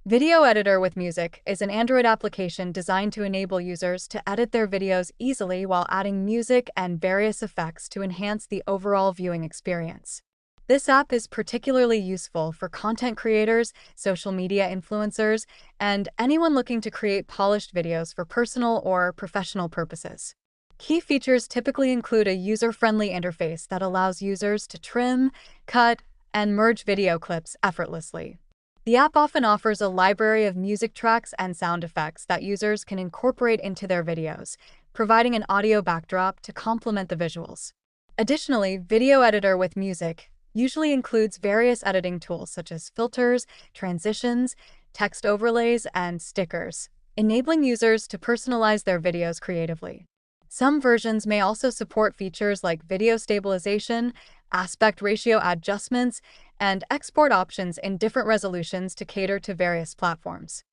Video Editor with Music is an Android application designed to enable users to edit their videos easily while adding music and various effects to enhance the overall viewing experience. This app is particularly useful for content creators, social media influencers, and anyone looking to create polished videos for personal or professional purposes. Key features typically include a user-friendly interface that allows users to trim, cut, and merge video clips effortlessly. The app often offers a library of music tracks and sound effects that users can incorporate into their videos, providing an audio backdrop to complement the visuals. Additionally, Video Editor with Music usually includes various editing tools such as filters, transitions, text overlays, and stickers, enabling users to personalize their videos creatively. Some versions may also support features like video stabilization, aspect ratio adjustments, and export options in different resolutions to cater to various platforms.